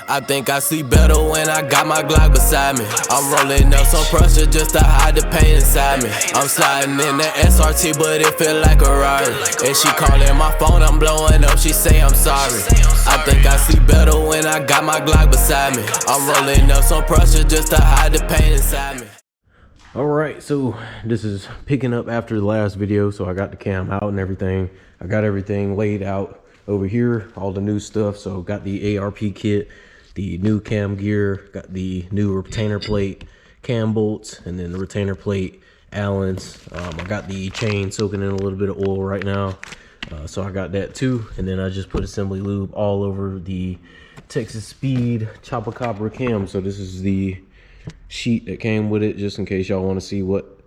I think I see better when I got my Glock beside me. I'm rolling up some pressure just to hide the pain inside me. I'm sliding in the SRT, but it feel like a Rari. And she calling my phone, I'm blowing up, she say I'm sorry. I think I see better when I got my Glock beside me. I'm rolling up some pressure just to hide the pain inside me. Alright, so this is picking up after the last video. So I got the cam out and everything. I got everything laid out over here, all the new stuff. So got the ARP kit, the new cam gear, got the new retainer plate, cam bolts, and then the retainer plate Allens. I got the chain soaking in a little bit of oil right now. So I got that too. And then I just put assembly lube all over the Texas Speed Chopacobra cam. So this is the sheet that came with it, just in case y'all want to see what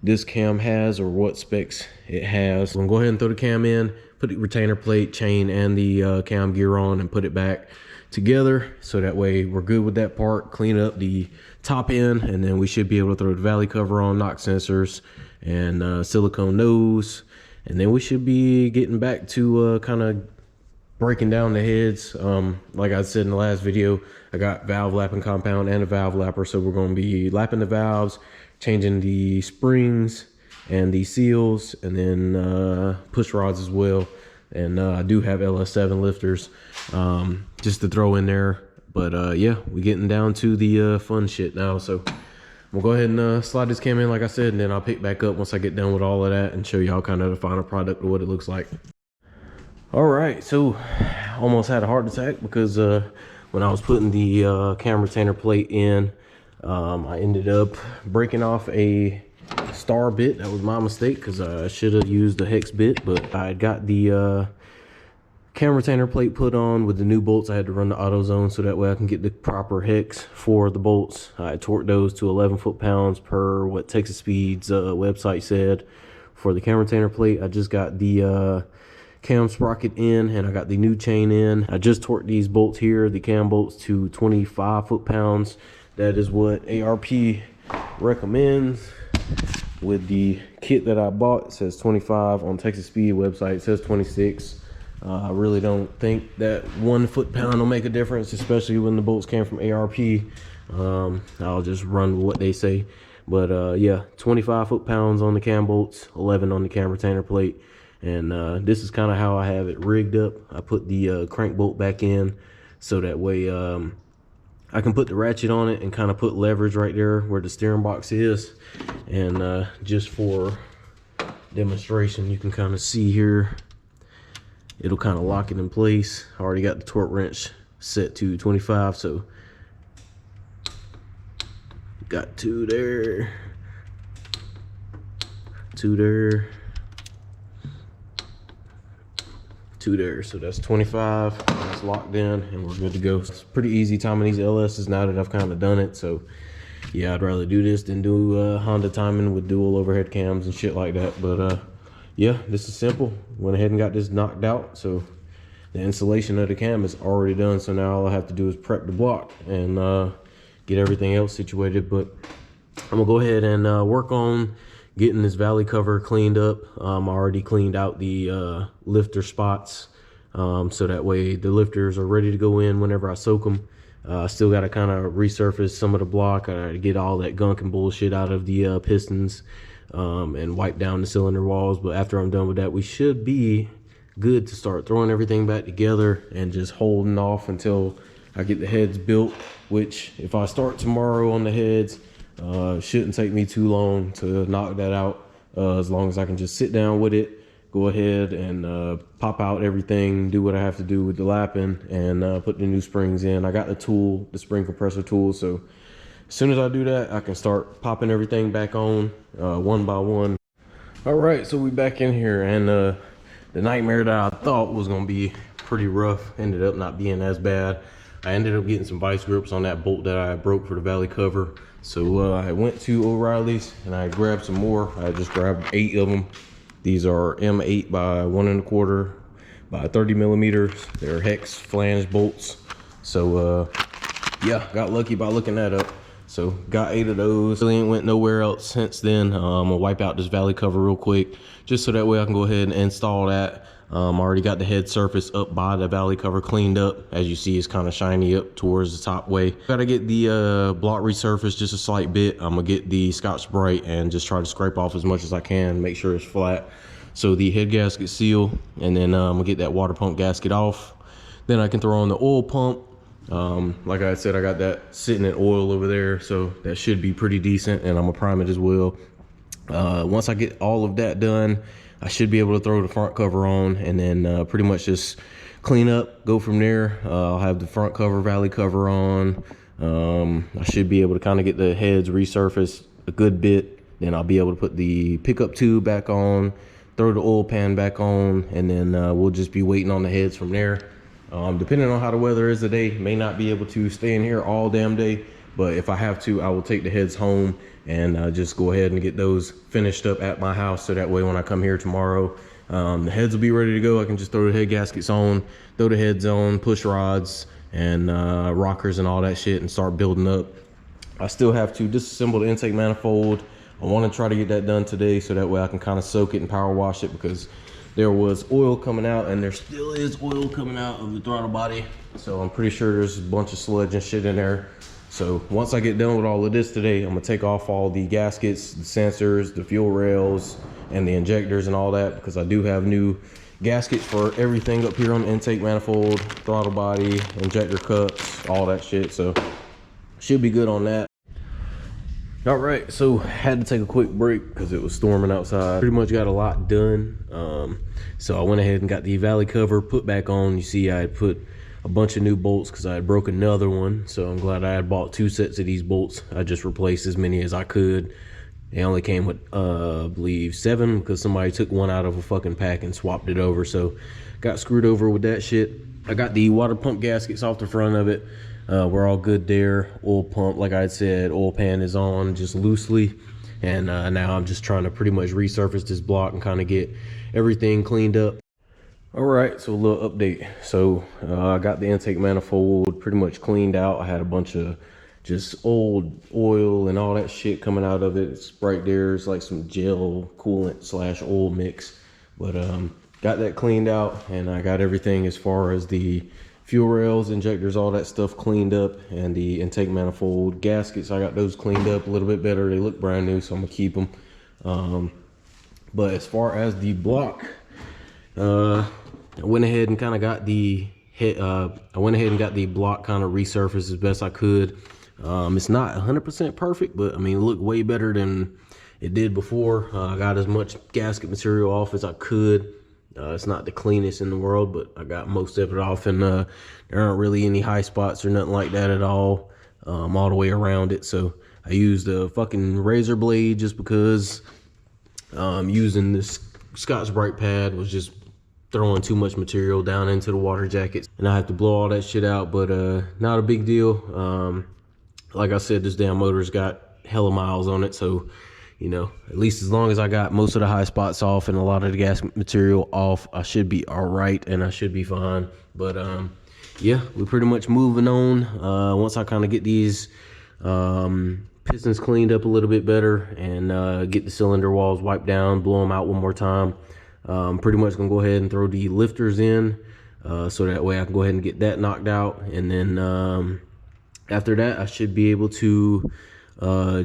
this cam has or what specs it has. I'm gonna go ahead and throw the cam in, put the retainer plate, chain, and the cam gear on, and put it back together, so that way we're good with that part. Clean up the top end, and then we should be able to throw the valley cover on, knock sensors, and silicone nose, and then we should be getting back to kind of breaking down the heads. Like I said in the last video, I got valve lapping compound and a valve lapper, so we're going to be lapping the valves, changing the springs and the seals, and then push rods as well. And I do have LS7 lifters just to throw in there. But yeah, we're getting down to the fun shit now. So we'll go ahead and slide this cam in, like I said, and then I'll pick back up once I get done with all of that and show y'all kind of the final product of what it looks like. All right, so almost had a heart attack because when I was putting the cam retainer plate in, I ended up breaking off a star bit. That was my mistake because I should have used the hex bit, but I got the cam retainer plate put on with the new bolts. I had to run the AutoZone so that way I can get the proper hex for the bolts. I torqued those to 11 foot-pounds per what Texas Speed's website said for the cam retainer plate. I just got the cam sprocket in, and I got the new chain in. I just torqued these bolts here, the cam bolts, to 25 foot-pounds. That is what ARP recommends. With the kit that I bought, it says 25. On Texas Speed website, it says 26. I really don't think that 1 foot-pound will make a difference, especially when the bolts came from ARP. I'll just run what they say. But yeah, 25 foot-pounds on the cam bolts, 11 on the cam retainer plate. And this is kind of how I have it rigged up. I put the crank bolt back in so that way I can put the ratchet on it and kind of put leverage right there where the steering box is. And just for demonstration, you can kind of see here, it'll kind of lock it in place. I already got the torque wrench set to 25, so got two there, two there, two there. So that's 25. That's locked in, and we're good to go. It's pretty easy timing these LSs now that I've kind of done it. So yeah, I'd rather do this than do Honda timing with dual overhead cams and shit like that. But yeah, this is simple. Went ahead and got this knocked out. So the installation of the cam is already done. So now all I have to do is prep the block and get everything else situated. But I'm gonna go ahead and work on getting this valley cover cleaned up. I already cleaned out the lifter spots, so that way the lifters are ready to go in whenever I soak them. I still got to kind of resurface some of the block. I gotta get all that gunk and bullshit out of the pistons and wipe down the cylinder walls. But after I'm done with that, we should be good to start throwing everything back together and just holding off until I get the heads built, which if I start tomorrow on the heads, shouldn't take me too long to knock that out, as long as I can just sit down with it, go ahead and pop out everything, do what I have to do with the lapping, and put the new springs in. I got the tool, the spring compressor tool, so as soon as I do that, I can start popping everything back on one by one. All right, so we back in here, and the nightmare that I thought was gonna be pretty rough ended up not being as bad. I ended up getting some vice grips on that bolt that I broke for the valley cover. So I went to O'Reilly's and I grabbed some more. I just grabbed 8 of them. These are M8 by 1 1/4 by 30 millimeters. They're hex flange bolts. So yeah, got lucky by looking that up. So got 8 of those. Really ain't went nowhere else since then. I'm gonna wipe out this valley cover real quick, just so that way I can go ahead and install that. Already got the head surface up by the valley cover cleaned up. As you see, it's kind of shiny up towards the top way. Gotta get the block resurfaced just a slight bit. I'm gonna get the Scotch-Brite and just try to scrape off as much as I can, make sure it's flat. So the head gasket seal, and then I'm gonna get that water pump gasket off. Then I can throw on the oil pump. Like I said, I got that sitting in oil over there, so that should be pretty decent, and I'm gonna prime it as well. Once I get all of that done, I should be able to throw the front cover on, and then pretty much just clean up, go from there. I'll have the front cover, valley cover on. I should be able to kind of get the heads resurfaced a good bit. Then I'll be able to put the pickup tube back on, throw the oil pan back on, and then we'll just be waiting on the heads from there. Depending on how the weather is today, may not be able to stay in here all damn day, but if I have to, I will take the heads home and just go ahead and get those finished up at my house, so that way when I come here tomorrow, the heads will be ready to go. I can just throw the head gaskets on, throw the heads on, push rods and rockers and all that shit, and start building up. I still have to disassemble the intake manifold. I want to try to get that done today, so that way I can kind of soak it and power wash it, because there was oil coming out, and there still is oil coming out of the throttle body. So I'm pretty sure there's a bunch of sludge and shit in there. So once I get done with all of this today, I'm gonna take off all the gaskets, the sensors, the fuel rails, and the injectors and all that, because I do have new gaskets for everything up here on the intake manifold, throttle body, injector cups, all that shit. So should be good on that. All right, so had to take a quick break because it was storming outside. Pretty much got a lot done. So I went ahead and got the valley cover put back on. You see, I had put a bunch of new bolts because I had broken another one. So I'm glad I had bought 2 sets of these bolts. I just replaced as many as I could. They only came with, I believe 7, because somebody took one out of a fucking pack and swapped it over. So got screwed over with that shit. I got the water pump gaskets off the front of it. We're all good there. Oil pump, like I said, oil pan is on just loosely. And now I'm just trying to pretty much resurface this block and kind of get everything cleaned up. All right, so a little update. So I got the intake manifold pretty much cleaned out. I had a bunch of just old oil and all that shit coming out of it. It's right there. It's like some gel coolant / oil mix. But got that cleaned out, and I got everything as far as the fuel rails, injectors, all that stuff cleaned up, and the intake manifold gaskets, I got those cleaned up a little bit better. They look brand new, so I'm gonna keep them. But as far as the block, I went ahead and kind of got the block kind of resurfaced as best I could. It's not 100% perfect, but I mean, it looked way better than it did before. I got as much gasket material off as I could. It's not the cleanest in the world, but I got most of it off, and there aren't really any high spots or nothing like that at all the way around it. So I used a fucking razor blade just because using this Scotch-Brite pad was just throwing too much material down into the water jackets, and I have to blow all that shit out, but not a big deal. Like I said, this damn motor's got hella miles on it, so you know, at least as long as I got most of the high spots off and a lot of the gas material off, I should be all right, and I should be fine. But yeah, we're pretty much moving on. Once I kind of get these pistons cleaned up a little bit better, and get the cylinder walls wiped down, blow them out one more time, pretty much gonna go ahead and throw the lifters in, so that way I can go ahead and get that knocked out. And then after that, I should be able to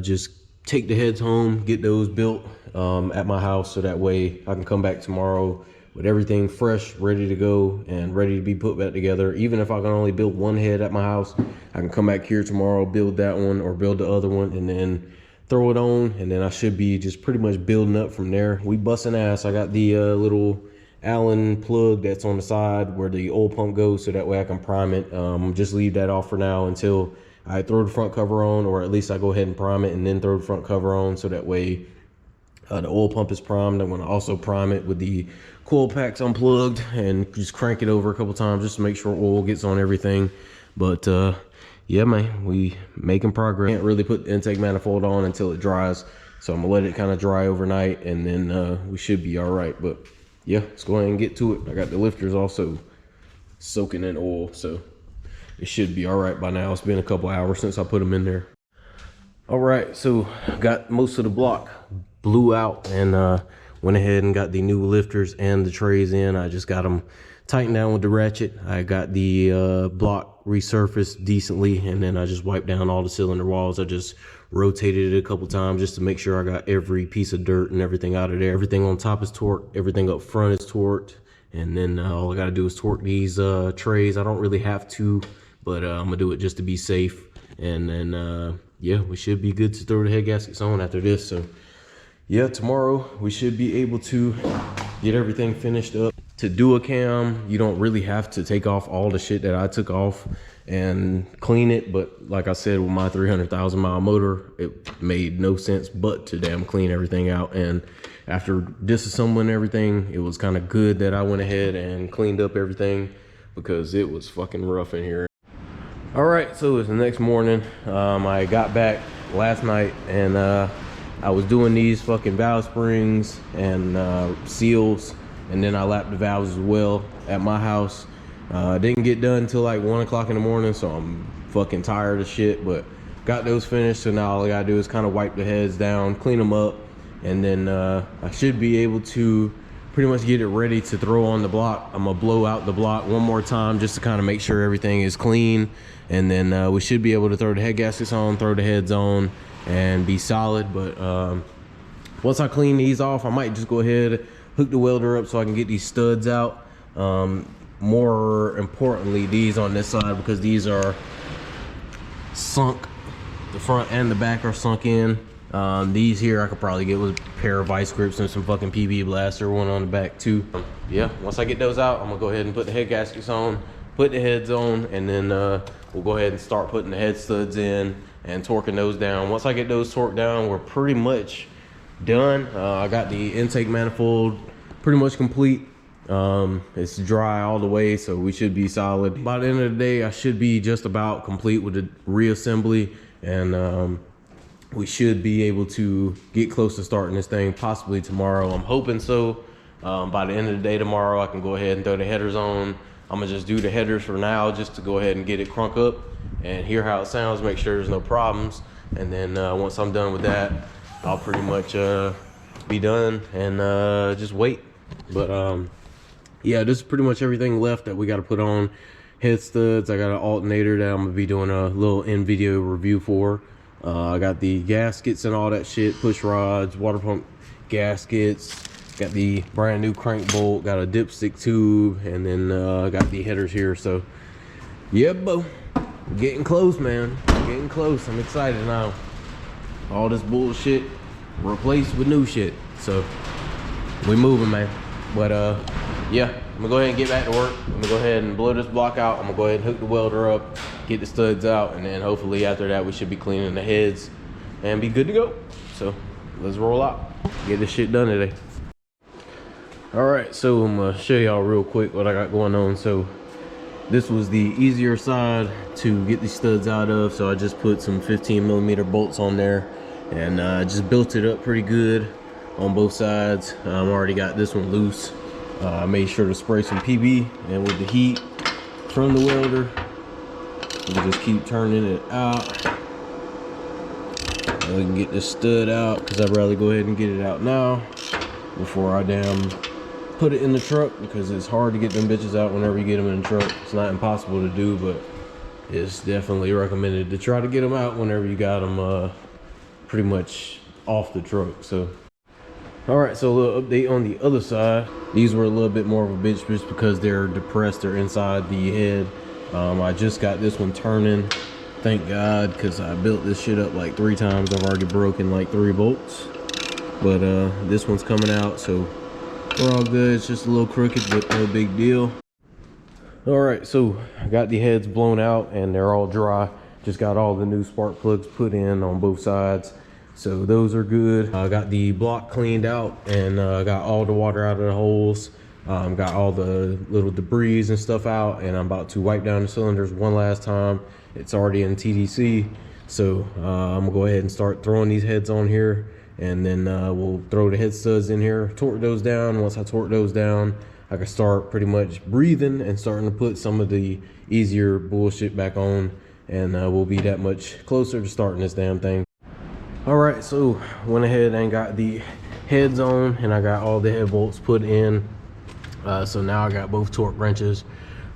just take the heads home, get those built at my house, so that way I can come back tomorrow with everything fresh, ready to go, and ready to be put back together. Even if I can only build one head at my house, I can come back here tomorrow, build that one or build the other one, and then throw it on, and then I should be just pretty much building up from there. We busting ass. I got the little Allen plug that's on the side where the oil pump goes, so that way I can prime it. Just leave that off for now until I throw the front cover on, or at least I go ahead and prime it and then throw the front cover on, so that way the oil pump is primed. I'm going to also prime it with the coil packs unplugged and just crank it over a couple times just to make sure oil gets on everything. But yeah, man, we making progress. Can't really put the intake manifold on until it dries, so I'm gonna let it kind of dry overnight, and then we should be all right. But yeah, let's go ahead and get to it. I got the lifters also soaking in oil, so it should be all right by now. It's been a couple hours since I put them in there. All right, so got most of the block blew out, and Went ahead and got the new lifters and the trays in. I just got them tightened down with the ratchet. I got the block resurfaced decently, and then I just wiped down all the cylinder walls. I just rotated it a couple times just to make sure I got every piece of dirt and everything out of there. Everything on top is torqued, everything up front is torqued, and then all I gotta do is torque these trays. I don't really have to, but I'm gonna do it just to be safe. And then yeah, we should be good to throw the head gaskets on after this. So yeah, tomorrow we should be able to get everything finished up. To do a cam, you don't really have to take off all the shit that I took off and clean it, but like I said, with my 300,000 mile motor, it made no sense but to damn clean everything out. And after disassembling everything, it was kind of good that I went ahead and cleaned up everything, because it was fucking rough in here. All right, so it's the next morning. I got back last night, and I was doing these fucking valve springs and seals, and then I lapped the valves as well at my house. Didn't get done until like 1 o'clock in the morning, so I'm fucking tired of shit, but got those finished. So now all I gotta do is kind of wipe the heads down, clean them up, and then I should be able to pretty much get it ready to throw on the block. I'm gonna blow out the block one more time just to kind of make sure everything is clean, and then we should be able to throw the head gaskets on, throw the heads on, and be solid. But once I clean these off, I might just go ahead, hook the welder up so I can get these studs out. More importantly, these on this side, because these are sunk, the front and the back are sunk in. These here I could probably get with a pair of vice grips and some fucking PB blaster, one on the back too. Yeah, once I get those out, I'm gonna go ahead and put the head gaskets on, put the heads on, and then we'll go ahead and start putting the head studs in and torquing those down. Once I get those torqued down, we're pretty much done. I got the intake manifold pretty much complete. It's dry all the way, so we should be solid. By the end of the day, I should be just about complete with the reassembly, and we should be able to get close to starting this thing possibly tomorrow. I'm hoping so. By the end of the day tomorrow, I can go ahead and throw the headers on. I'm gonna just do the headers for now, just to go ahead and get it crunk up and hear how it sounds, make sure there's no problems. And then once I'm done with that, I'll pretty much be done and just wait. But yeah, this is pretty much everything left that we got to put on. Head studs, I got an alternator that I'm gonna be doing a little in video review for. I got the gaskets and all that shit, push rods, water pump gaskets, got the brand new crank bolt, got a dipstick tube, and then got the headers here. So yeah, bro, getting close, man, getting close. I'm excited now. All this bullshit replaced with new shit, so we moving, man. But yeah, I'm gonna go ahead and get back to work. I'm gonna go ahead and blow this block out. I'm gonna go ahead and hook the welder up, get the studs out, and then hopefully after that we should be cleaning the heads and be good to go. So let's roll out, get this shit done today. All right, so I'm gonna show y'all real quick what I got going on. So this was the easier side to get these studs out of, so I just put some 15mm bolts on there and just built it up pretty good on both sides. Already got this one loose. I made sure to spray some PB, and with the heat from the welder, we'll just keep turning it out. And we can get this stud out, because I'd rather go ahead and get it out now before I damn put it in the truck, because it's hard to get them bitches out whenever you get them in the truck. It's not impossible to do, but it's definitely recommended to try to get them out whenever you got them pretty much off the truck. So all right, so a little update on the other side. These were a little bit more of a bitch just because they're depressed, they're inside the head. I just got this one turning, thank God, because I built this shit up like 3 times. I've already broken like 3 bolts, but this one's coming out, so we're all good. It's just a little crooked, but no big deal. All right, so I got the heads blown out and they're all dry. Just got all the new spark plugs put in on both sides, so those are good. I got the block cleaned out and got all the water out of the holes. Got all the little debris and stuff out, and I'm about to wipe down the cylinders one last time. It's already in TDC, so I'm gonna go ahead and start throwing these heads on here, and then we'll throw the head studs in here, torque those down. Once I torque those down, I can start pretty much breathing and starting to put some of the easier bullshit back on, and we'll be that much closer to starting this damn thing. All right, so went ahead and got the heads on, and I got all the head bolts put in. So now I got both torque wrenches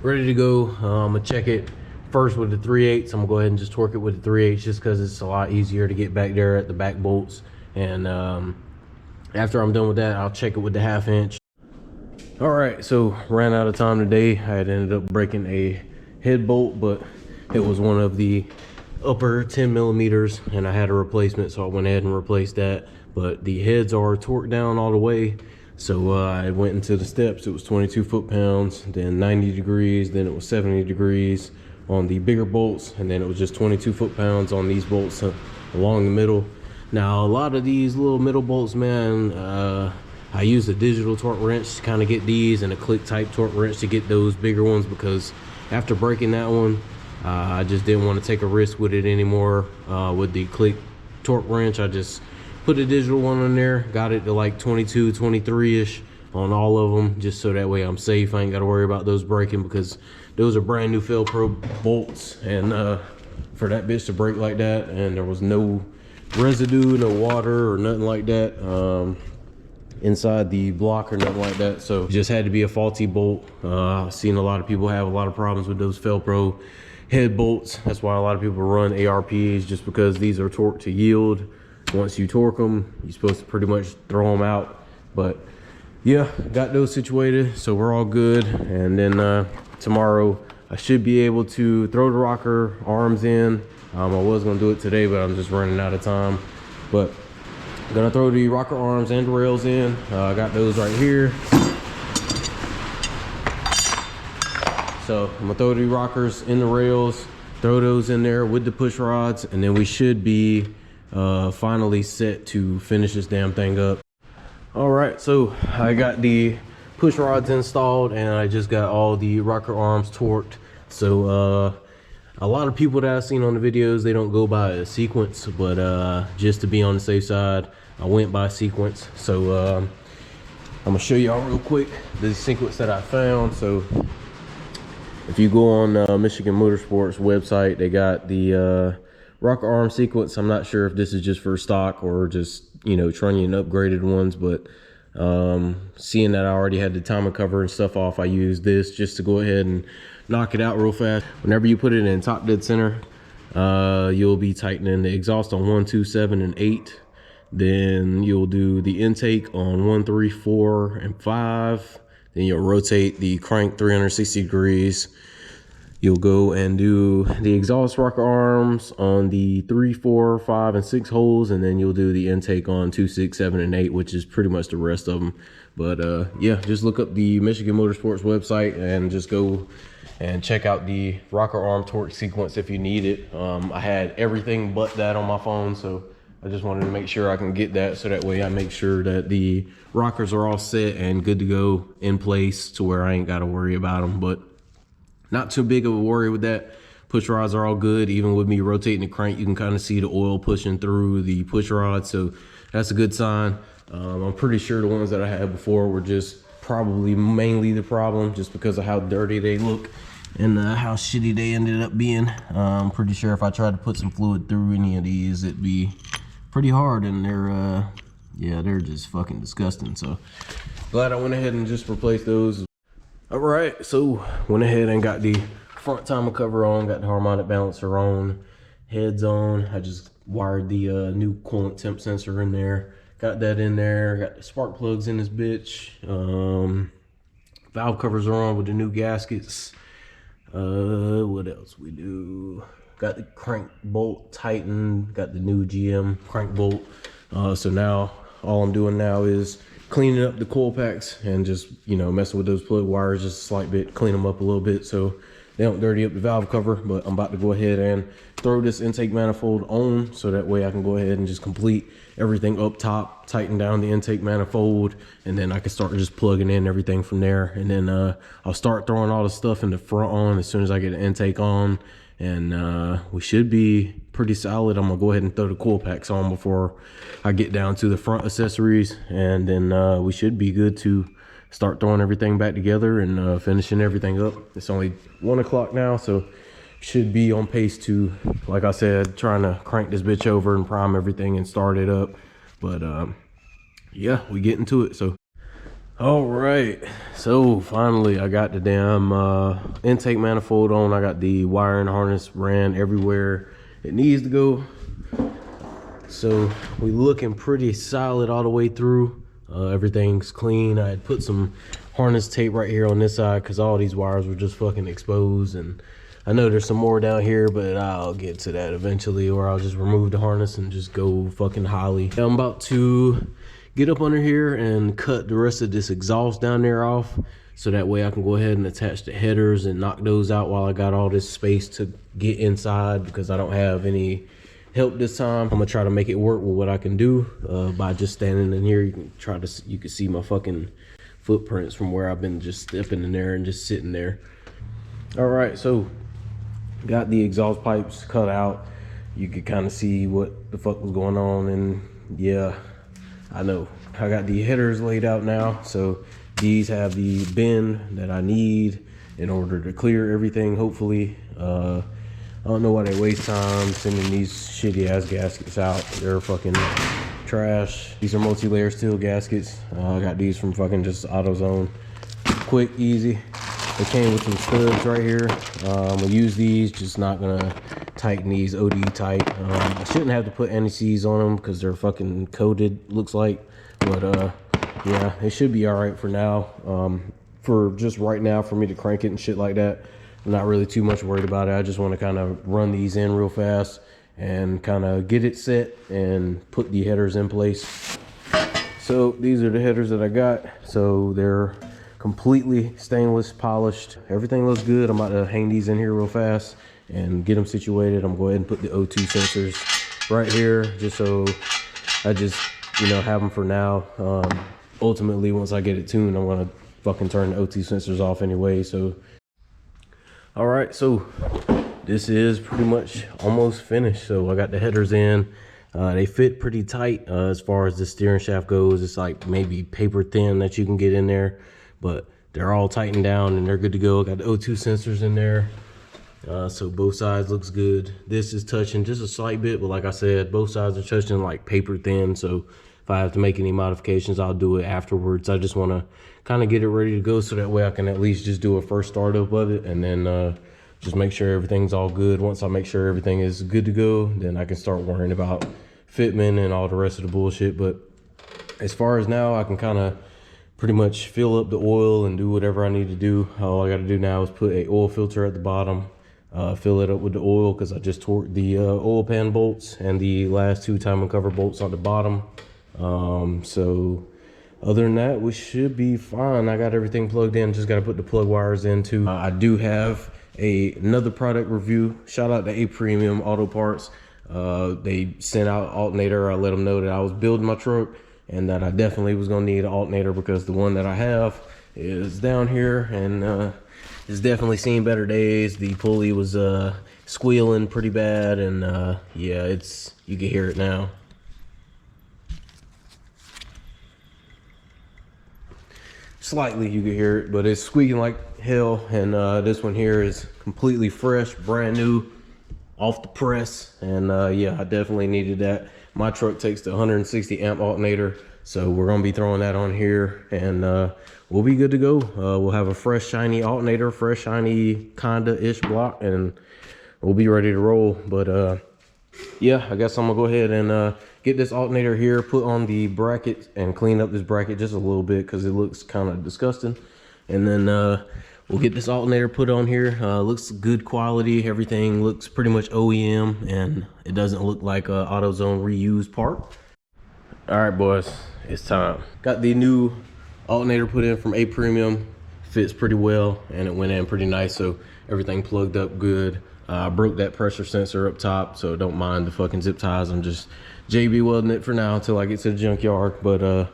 ready to go. I'm gonna check it first with the 3/8. I'm gonna go ahead and just torque it with the 3/8 just because it's a lot easier to get back there at the back bolts. And after I'm done with that, I'll check it with the 1/2 inch. All right, so ran out of time today. I had ended up breaking a head bolt, but it was one of the upper 10 millimeters, and I had a replacement, so I went ahead and replaced that. But the heads are torqued down all the way. So I went into the steps. It was 22 foot-pounds, then 90 degrees, then it was 70 degrees on the bigger bolts, and then it was just 22 foot-pounds on these bolts along the middle. Now, a lot of these little middle bolts, man, I use a digital torque wrench to kind of get these, and a click type torque wrench to get those bigger ones, because after breaking that one, I just didn't want to take a risk with it anymore. With the click torque wrench, I just put a digital one in there, got it to like 22, 23-ish on all of them, just so that way I'm safe. I ain't got to worry about those breaking, because those are brand new Velcro bolts, and for that bitch to break like that, and there was no residue, no water or nothing like that inside the block or nothing like that, so it just had to be a faulty bolt. I've seen a lot of people have a lot of problems with those Velcro head bolts. That's why a lot of people run ARPs, just because these are torqued to yield. Once you torque them, you're supposed to pretty much throw them out. But yeah, got those situated, so we're all good. And then tomorrow I should be able to throw the rocker arms in. I was gonna do it today, but I'm just running out of time. But I'm gonna throw the rocker arms and the rails in. I got those right here. So I'm gonna throw the rockers in the rails, throw those in there with the push rods, and then we should be finally set to finish this damn thing up. All right, so I got the push rods installed, and I just got all the rocker arms torqued. So a lot of people that I've seen on the videos, they don't go by a sequence, but just to be on the safe side, I went by sequence. So I'm gonna show y'all real quick the sequence that I found. So if you go on Michigan Motorsports website, they got the rocker arm sequence. I'm not sure if this is just for stock or just, you know, Trunnion upgraded ones, but seeing that I already had the timing cover and stuff off, I used this just to go ahead and knock it out real fast. Whenever you put it in top dead center, you'll be tightening the exhaust on 1, 2, 7, and 8. Then you'll do the intake on 1, 3, 4, and 5. Then you'll rotate the crank 360 degrees. You'll go and do the exhaust rocker arms on the 3, 4, 5, and 6 holes, and then you'll do the intake on 2, 6, 7, and 8, which is pretty much the rest of them. But yeah, just look up the Michigan Motorsports website and just go and check out the rocker arm torque sequence if you need it. I had everything but that on my phone, so I just wanted to make sure I can get that, so that way I make sure that the rockers are all set and good to go in place to where I ain't got to worry about them. But not too big of a worry with that. Push rods are all good. Even with me rotating the crank, you can kind of see the oil pushing through the push rod, so that's a good sign. I'm pretty sure the ones that I had before were just probably mainly the problem, just because of how dirty they look and how shitty they ended up being. I'm pretty sure if I tried to put some fluid through any of these, it'd be pretty hard, and they're yeah, they're just fucking disgusting. So glad I went ahead and just replaced those. All right, so went ahead and got the front timer cover on, got the harmonic balancer on, heads on. I just wired the new coolant temp sensor in there, got that in there, got the spark plugs in this bitch. Valve covers are on with the new gaskets. What else we do? Got the crank bolt tightened, got the new GM crank bolt. So now all I'm doing now is cleaning up the coil packs and just, you know, messing with those plug wires just a slight bit, clean them up a little bit so they don't dirty up the valve cover. But I'm about to go ahead and throw this intake manifold on, so that way I can go ahead and just complete everything up top, tighten down the intake manifold, and then I can start just plugging in everything from there. And then I'll start throwing all the stuff in the front on as soon as I get the intake on, and we should be pretty solid. I'm gonna go ahead and throw the coil packs on before I get down to the front accessories, and then we should be good to start throwing everything back together and finishing everything up. It's only 1 o'clock now, so should be on pace to, like I said, trying to crank this bitch over and prime everything and start it up. But yeah, we get into it. So all right, so finally I got the damn intake manifold on. I got the wiring harness ran everywhere it needs to go. So we looking pretty solid all the way through. Everything's clean. I had put some harness tape right here on this side because all these wires were just fucking exposed, and I know there's some more down here, but I'll get to that eventually, or I'll just remove the harness and just go fucking holly. I'm about to get up under here and cut the rest of this exhaust down there off, so that way I can go ahead and attach the headers and knock those out while I got all this space to get inside, because I don't have any help this time. I'm gonna try to make it work with what I can do by just standing in here. You can see my fucking footprints from where I've been just stepping in there and just sitting there. All right, so got the exhaust pipes cut out. You could kind of see what the fuck was going on, and yeah, I know. I got the headers laid out now, so these have the bend that I need in order to clear everything, hopefully. I don't know why they waste time sending these shitty ass gaskets out. They're fucking trash. These are multi-layer steel gaskets. I got these from fucking just AutoZone. Quick, easy. They came with some studs right here. I'm gonna use these, just not gonna tighten these OD tight. I shouldn't have to put NECs on them because they're fucking coated, looks like. But yeah, it should be all right for now. For just right now, for me to crank it and shit like that, I'm not really too much worried about it. I just want to kind of run these in real fast and kind of get it set and put the headers in place. So these are the headers that I got. So they're completely stainless polished. Everything looks good. I'm about to hang these in here real fast and get them situated. I'm going to go ahead and put the O2 sensors right here, just so I just, you know, have them for now. Ultimately, once I get it tuned, I'm going to fucking turn the O2 sensors off anyway. So all right, so this is pretty much almost finished. So I got the headers in. They fit pretty tight as far as the steering shaft goes. It's like maybe paper thin that you can get in there, but they're all tightened down and they're good to go. Got the O2 sensors in there. So both sides looks good. This is touching just a slight bit, but like I said, both sides are touching like paper thin. So if I have to make any modifications, I'll do it afterwards. I just want to kind of get it ready to go, so that way I can at least just do a first startup of it, and then just make sure everything's all good. Once I make sure everything is good to go, then I can start worrying about fitment and all the rest of the bullshit. But as far as now, I can kind of pretty much fill up the oil and do whatever I need to do. All I got to do now is put a oil filter at the bottom, fill it up with the oil, because I just torqued the oil pan bolts and the last two timing cover bolts on the bottom. So other than that, we should be fine. I got everything plugged in, just got to put the plug wires in too. I do have another product review. Shout out to A Premium Auto Parts. They sent out alternator. I let them know that I was building my truck and that I definitely was gonna need an alternator, because the one that I have is down here and it's definitely seen better days. The pulley was squealing pretty bad, and yeah, you can hear it now. Slightly you can hear it, but it's squeaking like hell. And this one here is completely fresh, brand new, off the press. And yeah, I definitely needed that. My truck takes the 160 amp alternator, so we're gonna be throwing that on here, and we'll be good to go. We'll have a fresh shiny alternator, fresh shiny kinda ish block, and we'll be ready to roll. But yeah, I guess I'm gonna go ahead and get this alternator here, put on the bracket, and clean up this bracket just a little bit because it looks kind of disgusting. And then we'll get this alternator put on here. Looks good quality. Everything looks pretty much OEM, and it doesn't look like a AutoZone reused part. All right, boys, it's time. Got the new alternator put in from A Premium. Fits pretty well, and it went in pretty nice, so everything plugged up good. I broke that pressure sensor up top, so don't mind the fucking zip ties. I'm just JB welding it for now until I get to the junkyard. But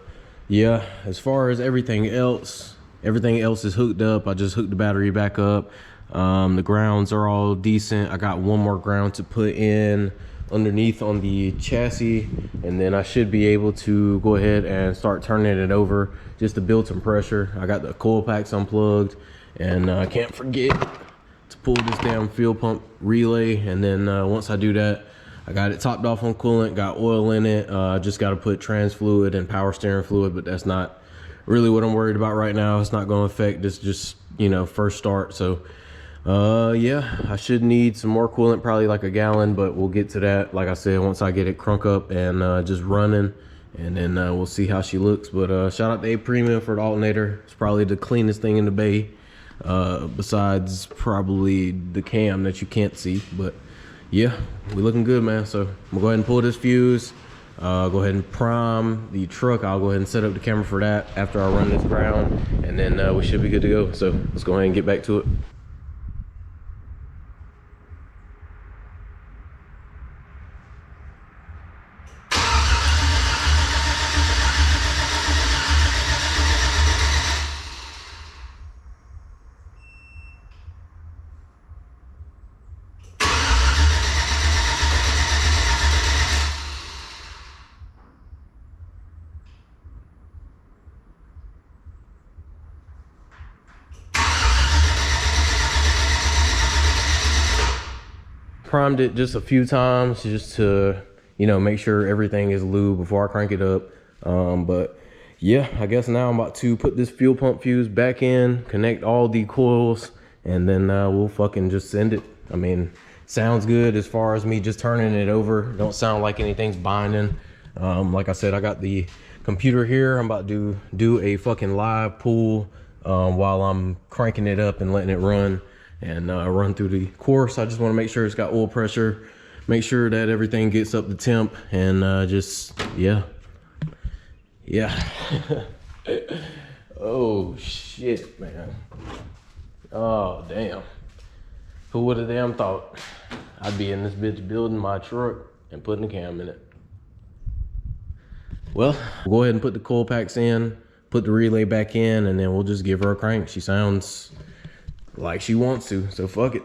yeah, as far as everything else is hooked up. I just hooked the battery back up. The grounds are all decent. I got one more ground to put in underneath on the chassis, and then I should be able to go ahead and start turning it over just to build some pressure. I got the coil packs unplugged, and I can't forget to pull this damn fuel pump relay. And then once I do that, I got it topped off on coolant, got oil in it. Just got to put trans fluid and power steering fluid, but that's not really what I'm worried about right now. It's not going to affect this, just, you know, first start. So yeah, I should need some more coolant, probably like a gallon, but we'll get to that, like I said, once I get it crunk up and just running, and then we'll see how she looks. But shout out to A Premium for the alternator. It's probably the cleanest thing in the bay, besides probably the cam that you can't see. But yeah, we looking good, man. So I'm gonna go ahead and pull this fuse, go ahead and prime the truck. I'll go ahead and set up the camera for that after I run this ground, and then we should be good to go. So let's go ahead and get back to it. Primed it just a few times just to, you know, make sure everything is lubed before I crank it up. But yeah, I guess now I'm about to put this fuel pump fuse back in, connect all the coils, and then we'll fucking just send it. I mean, sounds good as far as me just turning it over. Don't sound like anything's binding. Like I said, I got the computer here. I'm about to do a fucking live pull while I'm cranking it up and letting it run. And run through the course. I just want to make sure it's got oil pressure, make sure that everything gets up to temp, and just yeah. Oh shit, man. Oh damn. Who would have damn thought I'd be in this bitch building my truck and putting a cam in it. Well, we'll go ahead and put the coil packs in, put the relay back in, and then we'll just give her a crank. She sounds like she wants to, so fuck it.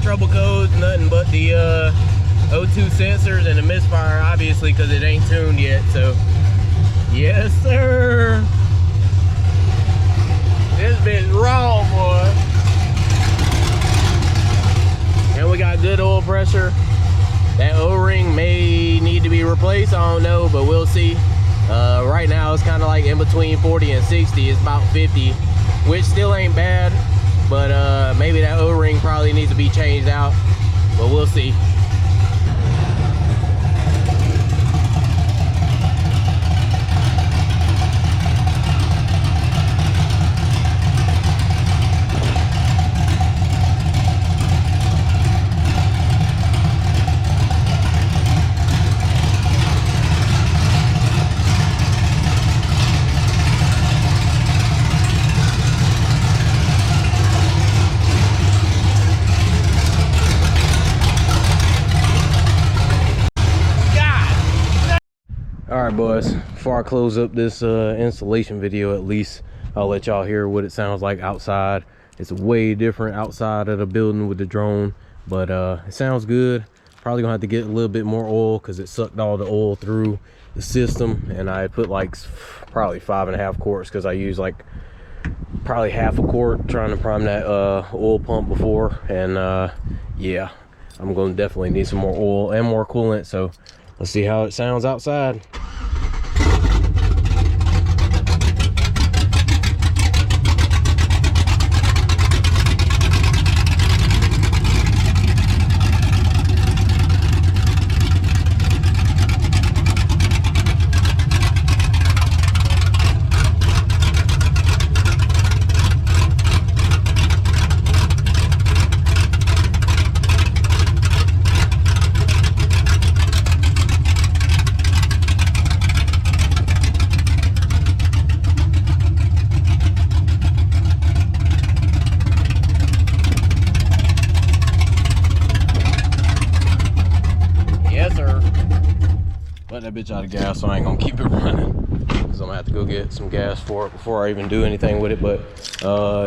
Trouble codes, nothing but the O2 sensors and the misfire, obviously, because it ain't tuned yet. So yes sir, this bitch raw, boy. And we got good oil pressure. That O-ring may need to be replaced, I don't know, but we'll see. Right now it's kind of like in between 40 and 60. It's about 50, which still ain't bad. But maybe that O-ring probably needs to be changed out, but we'll see. All right, boys, before I close up this installation video, at least I'll let y'all hear what it sounds like outside. It's way different outside of the building with the drone, but it sounds good. Probably gonna have to get a little bit more oil because it sucked all the oil through the system, and I put like probably 5.5 quarts because I used like probably half a quart trying to prime that oil pump before. And yeah, I'm gonna definitely need some more oil and more coolant, so let's see how it sounds outside. Let that bitch out of gas, so I ain't gonna keep it running because I'm gonna have to go get some gas for it before I even do anything with it. But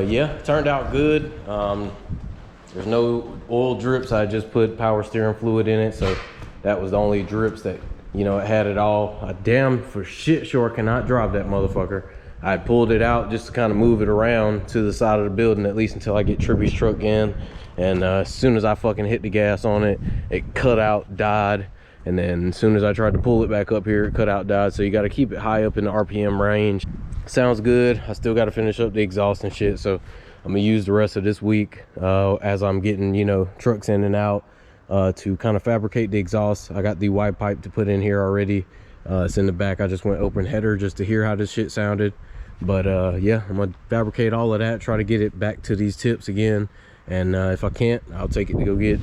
yeah, it turned out good. There's no oil drips. I just put power steering fluid in it, so that was the only drips that, you know, it had it all. I damn for shit sure cannot drive that motherfucker. I pulled it out just to kind of move it around to the side of the building, at least until I get Trippy's truck in. And as soon as I fucking hit the gas on it, it cut out, died. And then as soon as I tried to pull it back up here, it cut out, died. So you got to keep it high up in the RPM range. Sounds good. I still got to finish up the exhaust and shit. So I'm gonna use the rest of this week as I'm getting, you know, trucks in and out to kind of fabricate the exhaust. I got the wide pipe to put in here already. It's in the back. I just went open header just to hear how this shit sounded. But yeah, I'm gonna fabricate all of that, try to get it back to these tips again. And if I can't, I'll take it to go get,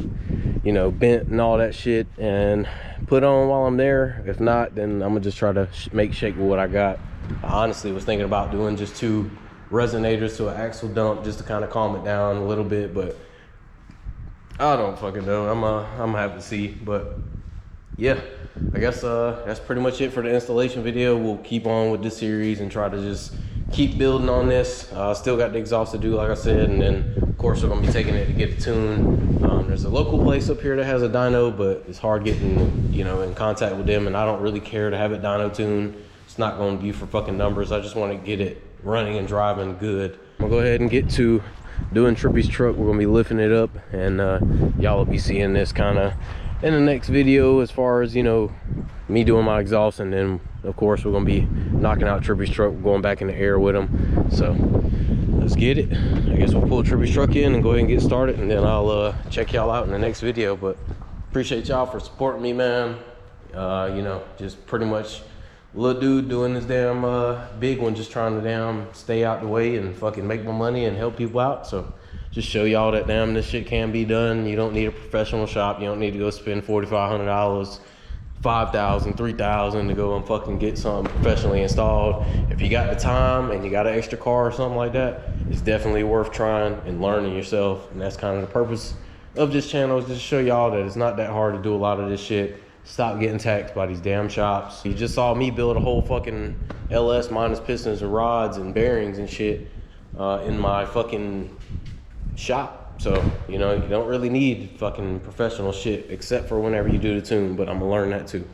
you know, bent and all that shit and put on while I'm there. If not, then I'm gonna just try to make shake with what I got. I honestly was thinking about doing just 2 resonators to an axle dump just to kind of calm it down a little bit, but I don't fucking know. I'm gonna have to see. But yeah, I guess that's pretty much it for the installation video. We'll keep on with this series and try to just keep building on this. Still got the exhaust to do, like I said, and then of course we're gonna be taking it to get it tuned. There's a local place up here that has a dyno, but it's hard getting, you know, in contact with them, and I don't really care to have it dyno tuned. It's not gonna be for fucking numbers. I just want to get it running and driving good. I'm gonna go ahead and get to doing Trippy's truck. We're gonna be lifting it up, and y'all will be seeing this kind of in the next video as far as, you know, me doing my exhaust. And then of course we're gonna be knocking out Trippy's truck, going back in the air with him. So let's get it. I guess we'll pull Trippy's truck in and go ahead and get started, and then I'll check y'all out in the next video. But appreciate y'all for supporting me, man. You know, just pretty much little dude doing this damn big one, just trying to damn stay out the way and fucking make my money and help people out. So just show y'all that damn this shit can be done. You don't need a professional shop. You don't need to go spend $4,500, $5,000, $3,000 to go and fucking get something professionally installed. If you got the time and you got an extra car or something like that, it's definitely worth trying and learning yourself. And that's kind of the purpose of this channel, is just to show y'all that it's not that hard to do a lot of this shit. Stop getting taxed by these damn shops. You just saw me build a whole fucking LS minus pistons and rods and bearings and shit in my fucking shop. So, you know, you don't really need fucking professional shit except for whenever you do the tune, but I'm gonna learn that too.